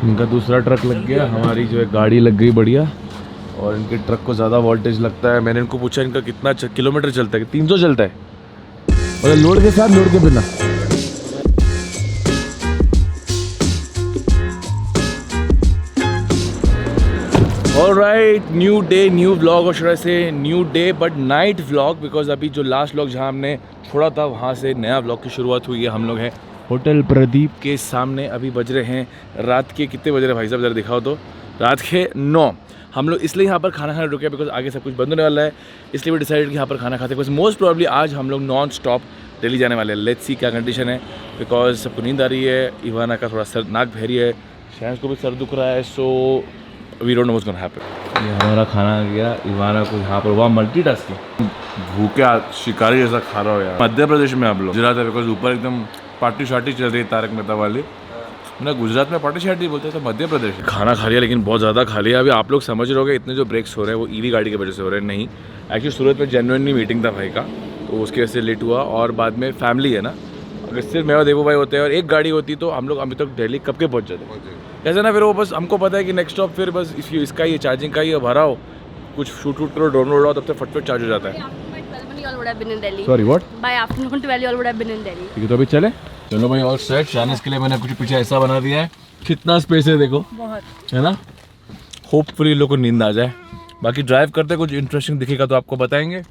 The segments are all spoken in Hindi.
इनका दूसरा ट्रक लग गया, हमारी जो है गाड़ी लग गई बढ़िया। और इनके ट्रक को ज़्यादा वोल्टेज लगता है। मैंने इनको पूछा इनका कितना किलोमीटर चलता है, 300 चलता है, और लोड के साथ लोड के बिना। Alright, new day new vlog, और शुरू से new day but night vlog, because अभी जो लास्ट व्लॉग जहाँ हमने छोड़ा था वहाँ से नया व्लॉग की शुरुआत हुई है। हम लोग हैं होटल प्रदीप के सामने, अभी बज रहे हैं रात के कितने बज रहे हैं भाई साहब ज़रा दिखाओ तो, रात के 9। हम लोग इसलिए यहाँ पर खाना खाने रुके बिकॉज आगे सब कुछ बंद होने वाला है, इसलिए भी डिसाइडेड कि यहाँ पर खाना खाते हैं। बिकॉज मोस्ट प्रॉब्ली आज हम लोग नॉन स्टॉप दिल्ली जाने वाले हैं। लेट्स सी क्या कंडीशन है, बिकॉज सबको नींद आ रही है, इवाना का थोड़ा सर नाक बह रही है, शहर को भी सर दुख रहा है, so we don't know what's gonna happen. ये हमारा खाना आ गया, इवाना को यहाँ पर वहाँ मल्टीटास्किंग भूखे शिकारी जैसा खा रहा हो यार। मध्य प्रदेश में आप लोग गुजरात है, बिकॉज ऊपर एकदम पार्टी शार्टी चल रही है तारक मेहता वाली ना, गुजरात में पार्टी शार्टी बोलते हैं तो मध्य प्रदेश। खाना खा लिया लेकिन बहुत ज़्यादा खा लिया। अभी आप लोग समझ रहे होगे इतने जो ब्रेक्स हो रहे हैं वो ईवी गाड़ी की वजह से हो रहे हैं, नहीं एक्चुअली सूरत में जेन्युइनली मीटिंग था भाई का, तो उसकी वजह से लेट हुआ। और बाद में फैमिली है ना, अगर सिर्फ मैं और देवू भाई होते हैं और एक गाड़ी होती तो हम लोग अभी तक दिल्ली कब के पहुँच जाते। ऐसा ना फिर वो बस हमको पता है कि नेक्स्ट स्टॉप फिर बस इसका ये चार्जिंग का ही भराओ, कुछ शूट करो ड्रोन उड़ाओ, तब तक फटफट चार्ज हो जाता है। Sorry what, by afternoon 12 all would have been in Delhi. ठीक है तो अभी चले, चलो भाई। और सेट चाइनीज के लिए मैंने कुछ पीछे ऐसा बना दिया है, कितना स्पेस है देखो, बहुत है ना। होपफुली लोगों को नींद आ जाए। बाकी ड्राइव करते कुछ इंटरेस्टिंग दिखेगा तो आपको बताएंगे।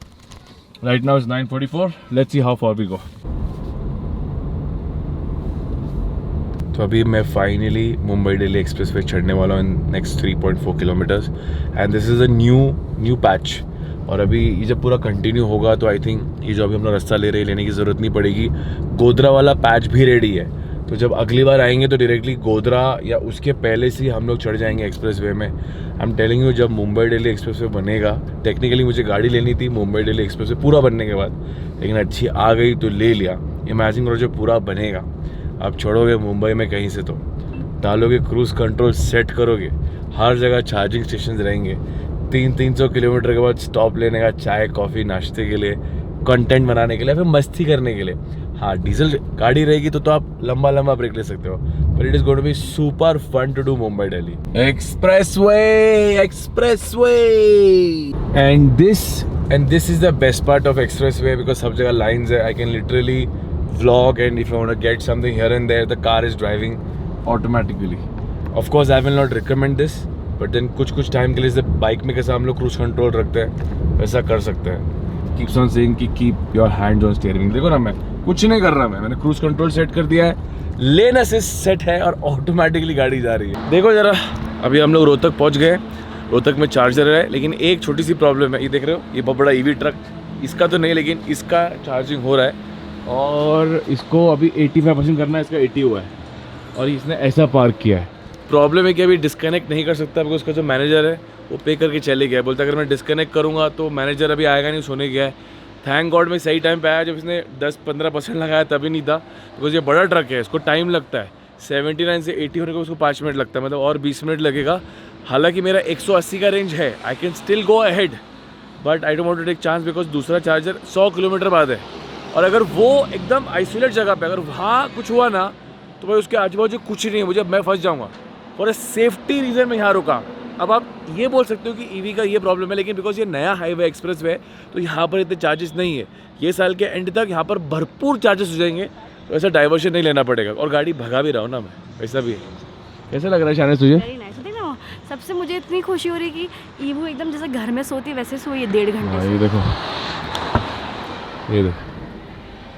Right now is 9:44, let's see how far we go. तो अभी मैं finally Mumbai Delhi expressway चढ़ने वाला हूँ in next 3.4 kilometres, and this is a new patch. और अभी ये जब पूरा कंटिन्यू होगा तो आई थिंक ये जो अभी हम लोग रास्ता ले रहे हैं लेने की ज़रूरत नहीं पड़ेगी। गोधरा वाला पैच भी रेडी है, तो जब अगली बार आएंगे तो डायरेक्टली गोधरा या उसके पहले से हम लोग चढ़ जाएंगे एक्सप्रेस वे में। आई एम टेलिंग यू, जब मुंबई दिल्ली एक्सप्रेस वे बनेगा, टेक्निकली मुझे गाड़ी लेनी थी मुंबई दिल्ली एक्सप्रेस वे पूरा बनने के बाद, लेकिन अच्छी आ गई तो ले लिया। इमेजिन करो जब पूरा बनेगा, आप छोड़ोगे मुंबई में कहीं से तो डालोगे क्रूज़ कंट्रोल सेट करोगे, हर जगह चार्जिंग स्टेशन रहेंगे, 300 किलोमीटर के बाद स्टॉप लेने का, चाय कॉफ़ी नाश्ते के लिए, कंटेंट बनाने के लिए, फिर मस्ती करने के लिए। हाँ डीजल गाड़ी रहेगी तो आप लंबा ब्रेक ले सकते हो, but it is going to be super fun to do Mumbai Delhi expressway. And this is the best part of expressway, because सब जगह लाइन्स है। I can literally vlog, and if I want to get something here and there, the car is driving automatically. Of course I will not recommend this, but then कुछ टाइम के लिए जैसे बाइक में कैसा हम लोग क्रूज कंट्रोल रखते हैं वैसा कर सकते हैं। Keeps on saying कि keep your hands on steering। देखो ना, मैं कुछ नहीं कर रहा, मैंने क्रूज कंट्रोल सेट कर दिया है, लेन असिस्ट सेट है और ऑटोमेटिकली गाड़ी जा रही है। देखो जरा, अभी हम लोग रोहतक पहुँच गए। रोहतक में चार्जर है, लेकिन एक छोटी सी प्रॉब्लम है। ये देख रहे हो, ये बहुत बड़ा ईवी ट्रक, इसका तो नहीं लेकिन इसका चार्जिंग हो रहा है, और इसको अभी 85% करना है, इसका 80 हुआ है, और इसने ऐसा पार्क किया है। प्रॉब्लम है कि अभी डिस्कनेक्ट नहीं कर सकता, बिकॉज उसका जो मैनेजर है वो पे करके चले गया है। बोलता अगर मैं डिस्कनेक्ट करूँगा तो मैनेजर अभी आएगा नहीं, सोने गया है। थैंक गॉड में सही टाइम पे आया, जब इसने 10-15% लगाया तभी नहीं था, बिकॉज ये बड़ा ट्रक है, इसको टाइम लगता है। 79 से 80 होने को उसको 5 मिनट लगता है, मतलब और 20 मिनट लगेगा। हालांकि मेरा 180 का रेंज है, I can still go ahead, but I don't want to take chance, because दूसरा चार्जर 100 किलोमीटर बाद है, और अगर वो एकदम आइसोलेट जगह पे अगर वहाँ कुछ हुआ ना तो भाई उसके आजू बाजू कुछ नहीं है, मुझे मैं फंस जाऊँगा। फॉर ए सेफ्टी रीज़न मैं यहाँ रुका। अब आप ये बोल सकते हो कि ईवी का ये प्रॉब्लम है, लेकिन बिकॉज ये नया हाईवे एक्सप्रेस वे तो यहाँ पर इतने चार्जेस नहीं है। ये साल के एंड तक यहाँ पर भरपूर चार्जेस हो जाएंगे, तो ऐसा डाइवर्शन नहीं लेना पड़ेगा, और गाड़ी भगा भी रहा हूँ ना मैं, ऐसा भी है। कैसा लग रहा है शायद तुझे? सबसे मुझे इतनी खुशी हो रही है कि ईवू एकदम जैसे घर में सोती वैसे सोई है 1.5 घंटे से। ये देखो, ये देखो,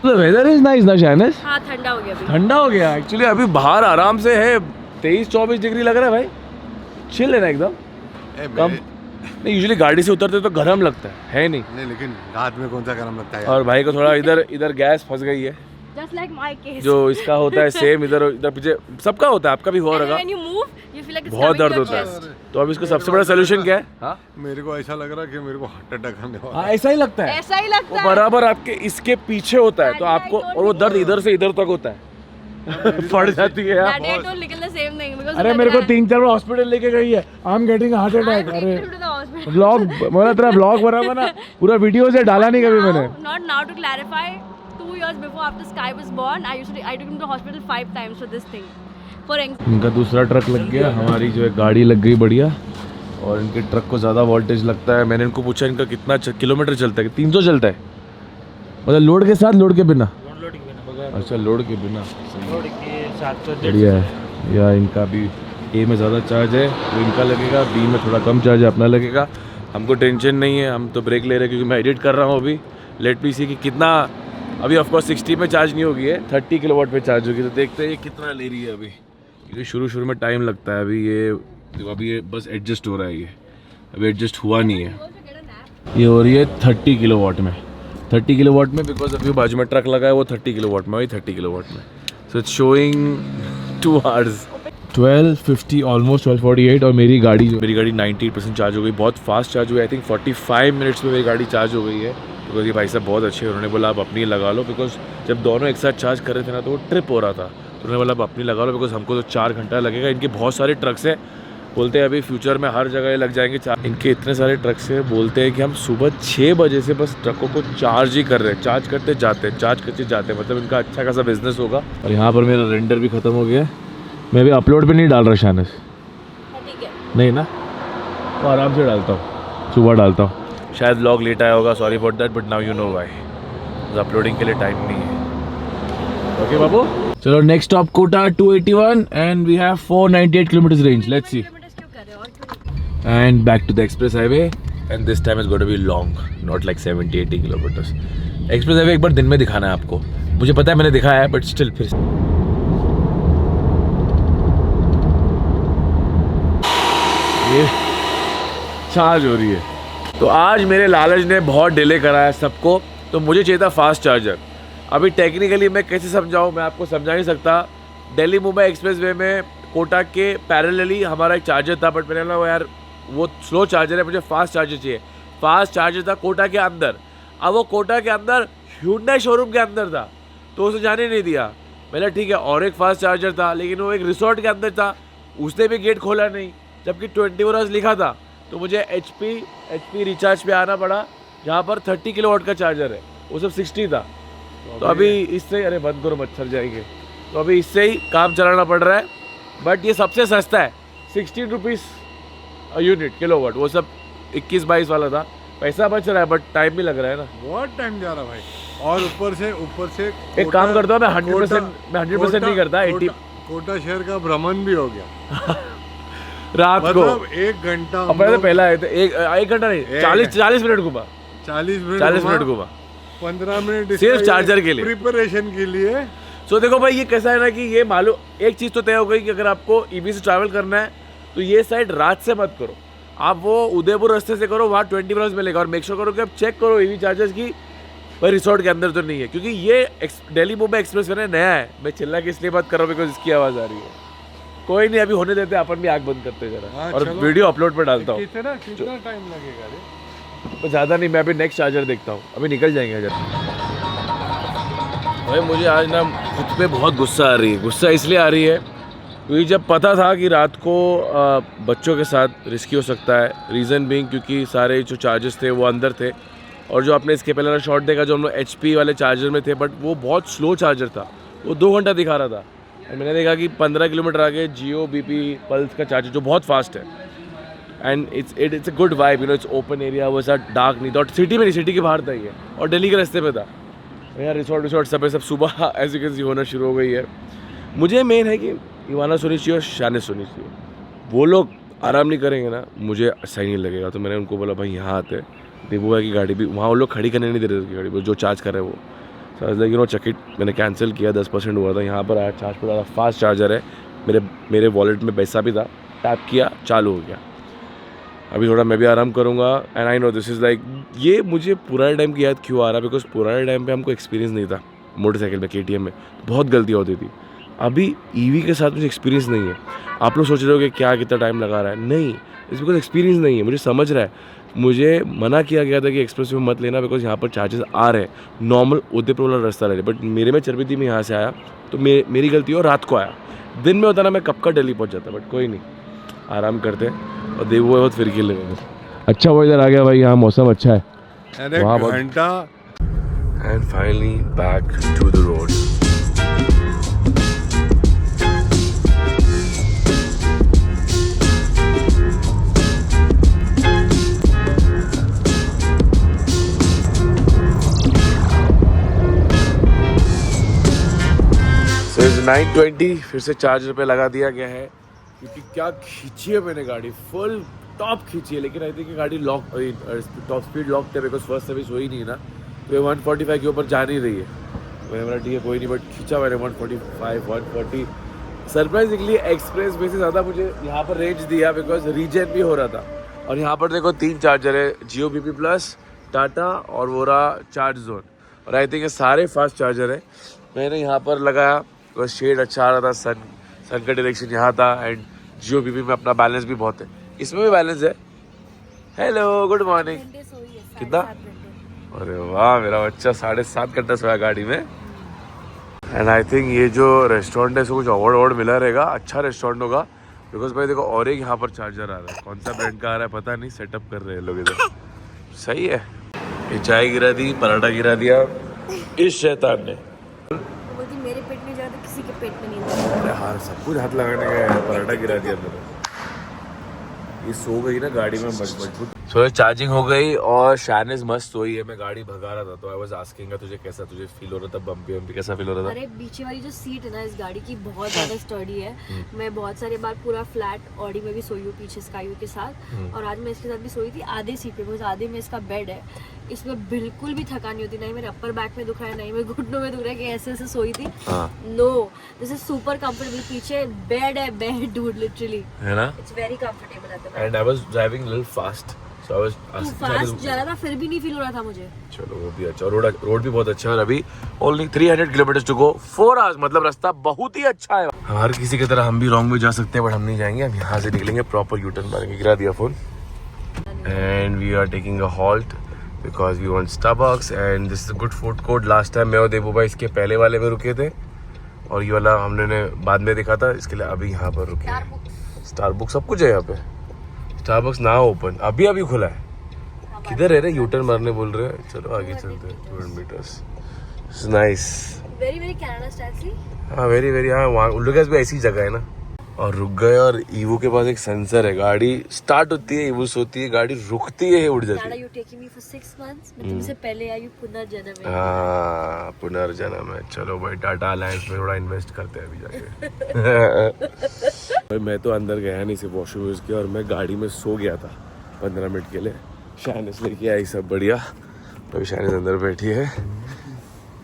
तो वेदर इज नाइस ना शायनेस? हाँ ठंडा हो गया, ठंडा हो गया एक्चुअली। अभी बाहर आराम से है 23-24 डिग्री लग रहा है भाई, चिल है ना एकदम। कम नहीं, यूजुअली गाड़ी से उतरते तो गरम लगता है नहीं, लेकिन रात में कौन सा गरम लगता है। और भाई को थोड़ा इधर गैस फंस गई है, Just like my case. जो इसका होता है सेम इधर पीछे सबका होता है, आपका भी हुआ होगा, बहुत दर्द होता है। तो अब इसको सबसे बड़ा सोल्यूशन क्या है? हाँ मेरे को ऐसा लग रहा है कि मेरे को हार्ट अटैक आने वाला है। हाँ ऐसा ही लगता है, ऐसा ही लगता है। बराबर आपके इसके पीछे होता है, तो आपको, और वो दर्द इधर से इधर तक होता है, पड़ जाती है यार। अरे मेरे को 3-4 बार हॉस्पिटल लेके गई है, I am getting heart attack. अरे ब्लॉग मतलब तेरा ब्लॉग बना बना पूरा वीडियो से डाला नहीं कभी मैंने। Not now to clarify, 2 years before after Sky was born, I took him to hospital 5 times for this thing. For इनका दूसरा ट्रक लग गया, हमारी जो है गाड़ी लग गई बढ़िया। और इनके ट्रक को ज़्यादा वोल्टेज लगता है। मैंने इनको पूछा इनका कितना किलोमीटर चलता है, 300 चलता है, मतलब लोड के साथ, लोड के बिना? अच्छा, लोड के बिना। लोड के 700 बढ़िया है। या इनका भी ए में ज़्यादा चार्ज है तो इनका लगेगा, बी में थोड़ा कम चार्ज है, अपना लगेगा। हमको टेंशन नहीं है, हम तो ब्रेक ले रहे हैं क्योंकि मैं एडिट कर रहा हूँ अभी। लेट मी सी कि कितना, अभी ऑफकोर्स 60 में चार्ज नहीं होगी है, 30 किलोवाट पे चार्ज होगी। तो देखते हैं ये कितना ले रही है अभी, क्योंकि शुरू में टाइम लगता है। अभी ये बस एडजस्ट हो रहा है, ये अभी एडजस्ट हुआ नहीं है। ये हो रही है 30 किलोवाट में, 30 किलोवाट में, बिकॉज अभी बाजू में ट्रक लगा है वो 30 किलोवाट में, वही 30 किलोवाट में। So it's showing 2 hours 12:50 almost 12:48। और मेरी गाड़ी 98% चार्ज हो गई, बहुत फास्ट चार्ज हुई। आई थिंक 45 मिनट्स में मेरी गाड़ी चार्ज हो गई है। बिकॉज ये भाई साहब बहुत अच्छे हैं, उन्होंने बोला आप अपनी लगा लो। बिकॉज जब दोनों एक साथ चार्ज कर रहे थे ना तो वो ट्रिप हो रहा था, तो उन्होंने बोला आप अपनी लगा लो, बिकॉज हमको तो 4 घंटा लगेगा। इनके बहुत सारे ट्रक्स हैं, बोलते हैं अभी फ्यूचर में हर जगह लग जाएंगे। इनके इतने सारे ट्रक्स हैं, बोलते हैं कि हम सुबह 6 बजे से बस ट्रकों को चार्ज ही कर रहे हैं, चार्ज करते जाते हैं, चार्ज करते जाते हैं। मतलब इनका अच्छा खासा बिजनेस होगा। और यहाँ पर मेरा रेंडर भी ख़त्म हो गया है, मैं भी अपलोड पे नहीं डाल रहा शानस, ठीक है। नहीं ना, तो आराम से डालता हूँ, सुबह डालता हूँ। शायद व्लॉग लेट आया होगा, sorry for that, but now you know why, uploading के लिए टाइम नहीं है। ओके बाबू, चलो next stop Kota 281 and we have 498 kilometre range. Let's see. And back to the express highway, and this time is going to be long, not like 70-80 kilometers. Express highway एक बार दिन में दिखाना है आपको, मुझे पता है मैंने दिखाया है, but still फिर ये चार्ज हो रही है। तो आज मेरे लालच ने बहुत डिले कराया सबको, तो मुझे चाहिए था फास्ट चार्जर। अभी टेक्निकली मैं कैसे समझाऊँ, मैं आपको समझा नहीं सकता। दिल्ली मुंबई एक्सप्रेस वे में कोटा के पैरेलली हमारा एक चार्जर था, बट मैंने बोला यार वो स्लो चार्जर है, मुझे फास्ट चार्जर चाहिए। फास्ट चार्जर था कोटा के अंदर, अब वो कोटा के अंदर Hyundai शोरूम के अंदर था, तो उसे जाने नहीं दिया। मैंने ठीक है, और एक फास्ट चार्जर था, लेकिन वो एक रिसोर्ट के अंदर था, उसने भी गेट खोला नहीं, जबकि 24 आवर्स लिखा था। तो मुझे HP रिचार्ज पे आना पड़ा, जहाँ पर 30 किलोवाट का चार्जर है, वो सब 60 था। तो अभी इससे, अरे बंद करो मच्छर जाएंगे, तो अभी इससे ही काम चलाना पड़ रहा है। बट ये सबसे सस्ता है, 16 रुपीज़ यूनिट किलोवाट, वो सब 21-22 वाला था। पैसा बच रहा है बट टाइम भी लग रहा है ना, बहुत टाइम जा रहा भाई। और ऊपर से एक काम करता हूँ मैं 100% नहीं करता, 80। कोटा शहर का भ्रमण भी हो गया रात को, मतलब 1 घंटा। अपने पहला आए थे, एक घंटा नहीं, 40 मिनट घुमा, 40 मिनट घुमा, 15 मिनट सिर्फ चार्जर के लिए, प्रिपरेशन के लिए। सो देखो भाई, ये कैसा है ना कि ये मालूम एक चीज़ तो तय हो गई कि अगर आपको ईवी से ट्रैवल करना है तो ये साइड रात से मत करो, आप वो उदयपुर रास्ते से करो, वहाँ 20 मिनट्स मिलेगा। और मेक श्योर करो कि आप चेक करो ईवी चार्जर्स की भाई रिसोर्ट के अंदर तो नहीं है, क्योंकि ये दिल्ली मुंबई एक्सप्रेस वे नया है। मैं चिल्ला के इसलिए बात कर रहा हूँ बिकॉज इसकी आवाज़ आ रही है। कोई नहीं, अभी होने देते, अपन भी आग बंद करते जरा, और वीडियो अपलोड पर डालता हूँ। कितना टाइम लगेगा रे? तो ज़्यादा नहीं, मैं अभी नेक्स्ट चार्जर देखता हूँ, अभी निकल जाएंगे जरा। भाई मुझे आज ना खुद पे बहुत गुस्सा आ रही है। गुस्सा इसलिए आ रही है क्योंकि जब पता था कि रात को बच्चों के साथ रिस्की हो सकता है, रीज़न बीइंग क्योंकि सारे जो चार्जर्स थे वो अंदर थे, और जो आपने इसके पहले वाला शॉट देखा जो हम लोग HP वाले चार्जर में थे, बट वो बहुत स्लो चार्जर था, वो 2 घंटा दिखा रहा था। और मैंने देखा कि 15 किलोमीटर आगे Jio BP पल्स का चार्जर जो बहुत फास्ट है, and it's a good vibe, you know, it's open area, वो ऐसा डार्क नहीं था, और सिटी में नहीं, सिटी के बाहर था ये, और दिल्ली के रास्ते पे था। यहाँ रिसोर्ट सब सुबह ऐसी कैसी होना शुरू हो गई है। मुझे मेन है कि ईवाना सोनी चाहिए और शानिस सोनी चाहिए। वो लोग आराम नहीं करेंगे ना, मुझे सही नहीं लगेगा। तो मैंने उनको बोला भाई यहाँ आते, दीपू भाई की गाड़ी भी वहाँ वो लोग खड़ी करने नहीं दे रहे थे, गाड़ी जो चार्ज कर रहे हैं वो। सो लेकिन वो चकिट, मैंने कैंसिल किया, 10% हुआ था। यहाँ पर आया, चार्ज पर ज़्यादा फास्ट चार्जर है, मेरे वॉलेट में पैसा भी था, टैप किया, चालू हो गया। अभी थोड़ा मैं भी आराम करूँगा। And I know this is like, ये मुझे पुराने टाइम की याद क्यों आ रहा है, बिकॉज पुराने टाइम पे हमको एक्सपीरियंस नहीं था मोटरसाइकिल में, KTM में बहुत गलतियाँ होती थी। अभी EV के साथ मुझे एक्सपीरियंस नहीं है। आप लोग सोच रहे हो कि क्या कितना टाइम लगा रहा है, नहीं, इस बिकॉज एक्सपीरियंस नहीं है। मुझे समझ रहा है, मुझे मना किया गया था कि एक्सप्रेस में मत लेना बिकॉज यहाँ पर चार्जेस आ रहे हैं, नॉर्मल उदयपुर वाला रास्ता ले रहे, बट मेरे में चर्बी थी, मैं यहाँ से आया तो मेरी गलती हो, रात को आया। दिन में होता ना मैं कब का दिल्ली पहुँच जाता, बट कोई नहीं, आराम करते और देव वो बहुत फिर के ले। अच्छा वो इधर आ गया भाई, यहाँ मौसम अच्छा है, वहाँ घंटा। And finally back to the road. 920 फिर से चार्जर पे लगा दिया गया है क्योंकि क्या खींची है मैंने गाड़ी, फुल टॉप खींची है, लेकिन आई थिंक गाड़ी लॉक टॉप स्पीड लॉक थे बिकॉज फर्स्ट सर्विस हुई नहीं ना, तो 145 के ऊपर जा नहीं रही है। मैंने बोला ठीक है कोई नहीं, बट खींचा मैंने 145 140। सरप्राइजिंगली एक्सप्रेस वे से ज़्यादा मुझे यहाँ पर रेंज दिया बिकॉज रीजन भी हो रहा था। और यहाँ पर देखो 3 चार्जर है, जियो BP प्लस, टाटा और वोरा चार्ज जोन, और आई थिंक ये सारे फास्ट चार्जर है। मैंने यहाँ पर लगाया बिकॉज शेड अच्छा आ रहा था, सन का डायरेक्शन यहाँ था, एंड जियो BP में अपना बैलेंस भी बहुत है, इसमें भी बैलेंस है। Hello good morning. कितना? अरे वाह मेरा बच्चा 7.5 घंटा सोया गाड़ी में। एंड आई थिंक ये जो रेस्टोरेंट है इसको कुछ अवार्ड मिला रहेगा, अच्छा रेस्टोरेंट होगा बिकॉज भाई देखो और एक यहाँ पर चार्जर आ रहा है, कौन सा ब्रांड का आ रहा है पता नहीं, सेटअप कर रहे हैं लोग इधर। सही है। ये चाय गिरा दी, पराठा गिरा दिया इस शैतान ने। बोलती मेरे पेट में जा तो किसी के पेट में नहीं जाता। अरे हाँ सब कुछ हाथ लगाने का, पराठा गिरा दिया मैंने। ये सो गई ना गाड़ी में मजबूत। सो चार्जिंग हो गई और शानिस मस्त सोई है। मैं गाड़ी भगा रहा था तो आई वाज आस्किंग तुझे कैसा, तुझे फील हो रहा था, बम्पी कैसा फील हो रहा था? अरे पीछे वाली जो सीट है ना इस गाड़ी की बहुत ज्यादा स्टर्डी है। मैं बहुत सारी बार पूरा फ्लैट ऑडी में भी सोई हूँ पीछे स्काईओ के साथ, और आज मैं इसके साथ भी सोई थी आधे सीट पे, बिकॉज आधे में इसका बेड है। इसमें बिल्कुल भी थकान नहीं होती, नहीं मेरे अपर बैक में दुख रहा है, नहीं मेरे घुटनों में दुख रहा है कि ऐसे ऐसे सोई थी। No, this is super comfortable. पीछे बेड है, बेड डूड लिटरली है ना, it's very comfortable at the back. And I was driving little fast, so I was fast जा रहा था फिर भी नहीं फील हो रहा था मुझे। चलो वो भी अच्छा, रोड भी बहुत अच्छा है। और अभी only 300 kilometre to go, 4 hours, मतलब रास्ता बहुत ही अच्छा है। हर किसी की तरह हम भी रॉन्ग में जा सकते हैं बट हम नहीं जाएंगे, हम यहाँ से निकलेंगे प्रॉपर यूटर्न मारेंगे। गिरा दिया phone and we are taking a halt because we want Starbucks and this is a good food court. Last time मैं और देबू भाई इसके पहले वाले में रुके थे और ये वाला हमने बाद में देखा था, इसके लिए अभी यहाँ पर रुके हैं। स्टारबक्स सब कुछ है यहाँ पे। स्टारबक्स ना ओपन, अभी खुला है। किधर है रे? यूटर्न मारने बोल रहे हैं। चलो आगे चलते हैं 200 metres. Nice, very very Canada style see. हाँ वेरी वेरी। हाँ वहाँ उन लोग भी ऐसी जगह है ना। और रुक गए, और ईवो के पास एक सेंसर है, गाड़ी स्टार्ट होती है, ईवो सोती है, गाड़ी रुकती है, उड़ जाती है। You taking me for 6 months, मैं तुमसे पहले आई हूँ पुनर्जन्म में। हाँ पुनर्जन्म है। चलो भाई टाटा अलायंस में थोड़ा इन्वेस्ट करते हैं अभी जाके। भाई मैं तो अंदर गया नहीं, सिर्फ वॉशरूम यूज किया और मैं गाड़ी में सो गया था 15 मिनट के लिए। शानिस लेके आई सब बढ़िया, अभी शानिस अंदर बैठी है।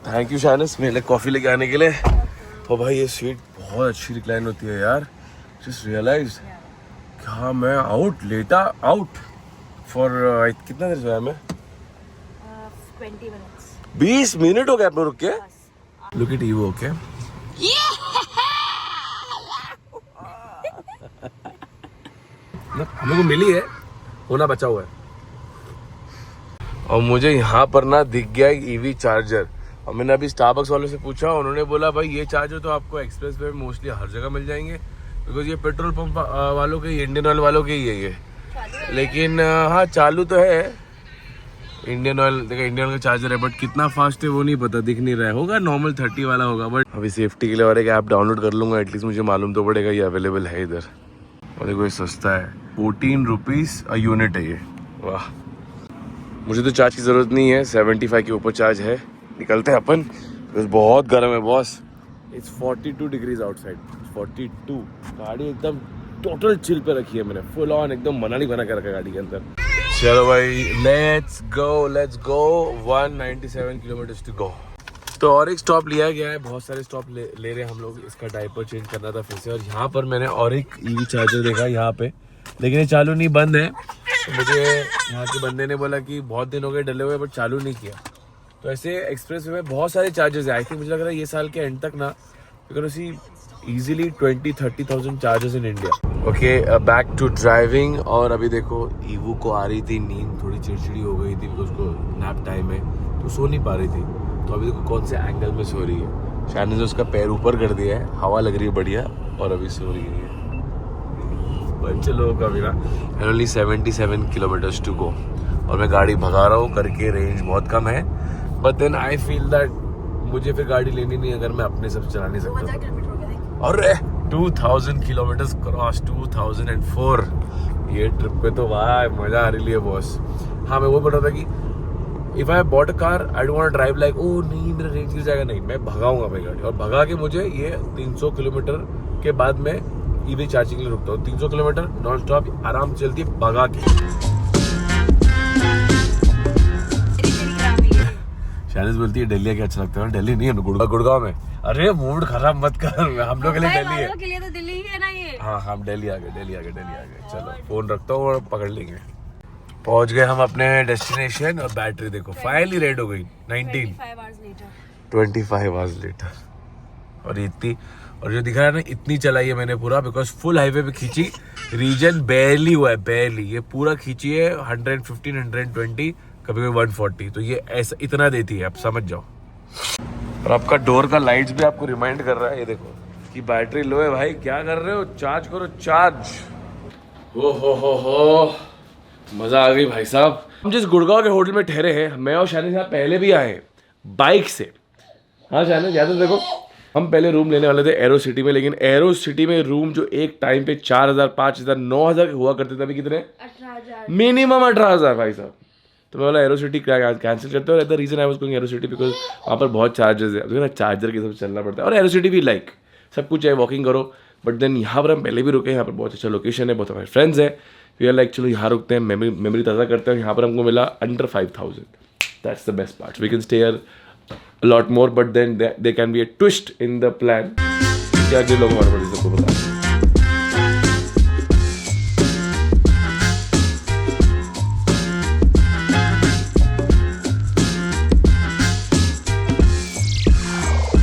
थैंक यू शानिस मेरे लिए कॉफ़ी लेके आने के लिए। और भाई ये सीट बहुत अच्छी रिक्लाइन होती है यार, जस्ट रियलाइज। क्या मैं आउट फॉर कितना देर सोया मैं? 20 मिनट्स। 20 मिनट हो गए अपने रुक के। Look at evo, okay. हम लोग को मिली है, होना बचा हुआ है। और मुझे यहाँ पर ना दिख गया ईवी चार्जर, और मैंने अभी स्टारबक्स वालों से पूछा, उन्होंने बोला भाई ये चार्जर तो आपको एक्सप्रेस वे में मोस्टली हर जगह मिल जाएंगे बिकॉज ये पेट्रोल पंप वालों के, इंडियन ऑयल वालों के ही है ये। लेकिन हाँ चालू तो है इंडियन ऑयल। देखा इंडियन ऑयल का चार्जर है बट कितना फास्ट है वो नहीं पता, दिख नहीं रहा है। होगा नॉर्मल 30 वाला होगा, बट अभी सेफ्टी के लिए और एक ऐप डाउनलोड कर लूँगा, एटलीस्ट मुझे मालूम तो पड़ेगा ये अवेलेबल है इधर। और देखो ये सस्ता है, 14 रुपीज़ अ यूनिट है ये। वाह, मुझे तो चार्ज की ज़रूरत नहीं है, 75 के ऊपर चार्ज है। निकलते हैं अपन, बहुत गर्म है बॉस। It's 42 degrees outside, 42। गाड़ी एकदम टोटल चिल पे रखी है मैंने, फुल ऑन एकदम मनाली बना के रखा गाड़ी के अंदर। चलो भाई let's go 197 kilometres to go. तो और एक स्टॉप लिया गया है, बहुत सारे स्टॉप ले रहे हैं हम लोग। इसका डायपर चेंज करना था फिर से, और यहाँ पर मैंने और एक ईवी चार्जर देखा यहाँ पे, लेकिन ये चालू नहीं, बंद है। तो मुझे यहाँ के बंदे ने बोला कि बहुत दिन हो गए डले हुए बट चालू नहीं किया। तो ऐसे एक्सप्रेस वे में बहुत सारे चार्जेस है। आई थिंक मुझे लग रहा है ये साल के एंड तक ना you can see easily 20-30,000 charges in India. Okay back to driving. और अभी देखो ईवो को आ रही थी नींद, थोड़ी चिड़चिड़ी हो गई थी बिकॉज उसको नैप टाइम है तो सो नहीं पा रही थी। तो अभी देखो कौन से एंगल में सो रही है। शायद ने उसका पैर ऊपर कर दिया है, हवा लग रही है बढ़िया, और अभी सो रही है। चलो कभी ना। And only 77 kilometres to go, और मैं गाड़ी भगा रहा हूँ करके, रेंज बहुत कम है। But then I feel that मुझे फिर गाड़ी लेनी नहीं अगर मैं अपने सब चला नहीं सकता। अरे 2000 किलोमीटर्स क्रॉस, 2004। ये ट्रिप पे तो वाह मजा आ रही है बॉस। हाँ मैं वो बोल रहा था कि if I bought a car I don't want to drive like oh नहीं मेरा रेंज गिर जाएगा, नहीं, मैं भगाऊंगा भाई गाड़ी, और भगा के मुझे ये 300 किलोमीटर के बाद मैं ईवी चार्जिंग के लिए रुकता हूँ। 300 किलोमीटर नॉन स्टॉप आराम से चलती है भगा के। शायद बोलती है दिल्ली क्या अच्छा लगता है, दिल्ली नहीं है, गुड़गांव में। अरे मूड खराब मत कर, हम लोग के लिए दिल्ली है। के लिए तो दिल्ली ही है ना ये। हाँ हम दिल्ली आ गए। चलो फोन रखता हूँ और पकड़ लेंगे। पहुंच गए हम अपने डेस्टिनेशन और बैटरी देखो फाइनली रेड हो गई 25 आवर्स लेटर। और इतनी, और जो दिखा रहा है ना इतनी चलाई है मैंने पूरा, बिकॉज फुल हाईवे पे खींची, रीजन बेयरली हुआ है, बेयरली। ये पूरा खींची है 115 120 कभी 140, तो ये ऐसा इतना देती है, आप समझ जाओ। और आपका डोर का लाइट्स भी आपको रिमाइंड कर रहा है, ये देखो कि बैटरी लो है भाई, क्या कर रहे हो, चार्ज करो चार्ज। हो मजा आ गई भाई साहब। हम जिस गुड़गांव के होटल में ठहरे हैं, मैं और शानी साहब पहले भी आए बाइक से। हाँ शानी याद है, देखो हम पहले रूम लेने वाले थे एरो सिटी में, लेकिन एरो सिटी में रूम जो एक टाइम पे 4000 5000 9000 हुआ करते थे, अभी कितने 18,000 मिनिमम 18,000 भाई साहब। तो मैं बोला एरो सिटी कैंसिल करते हो। The reason I was going aero city because वहाँ पर बहुत चार्जेस है, ना चार्जर के सब चलना पड़ता है। और एरो सिटी भी लाइक सब कुछ है, वॉकिंग करो। बट देन यहाँ पर हम पहले भी रुके, यहाँ पर बहुत अच्छा लोकेशन है, बहुत हमारे फ्रेंड्स है, वी आर लाइक चलो यहाँ रुकते हैं, मेमोरी ताज़ा करते हैं। यहाँ पर हमको मिला under 5000, that's the best part. We can stay here a lot more, but then there can be a twist in the plan। क्या लोग हमारे बड़े सबको बता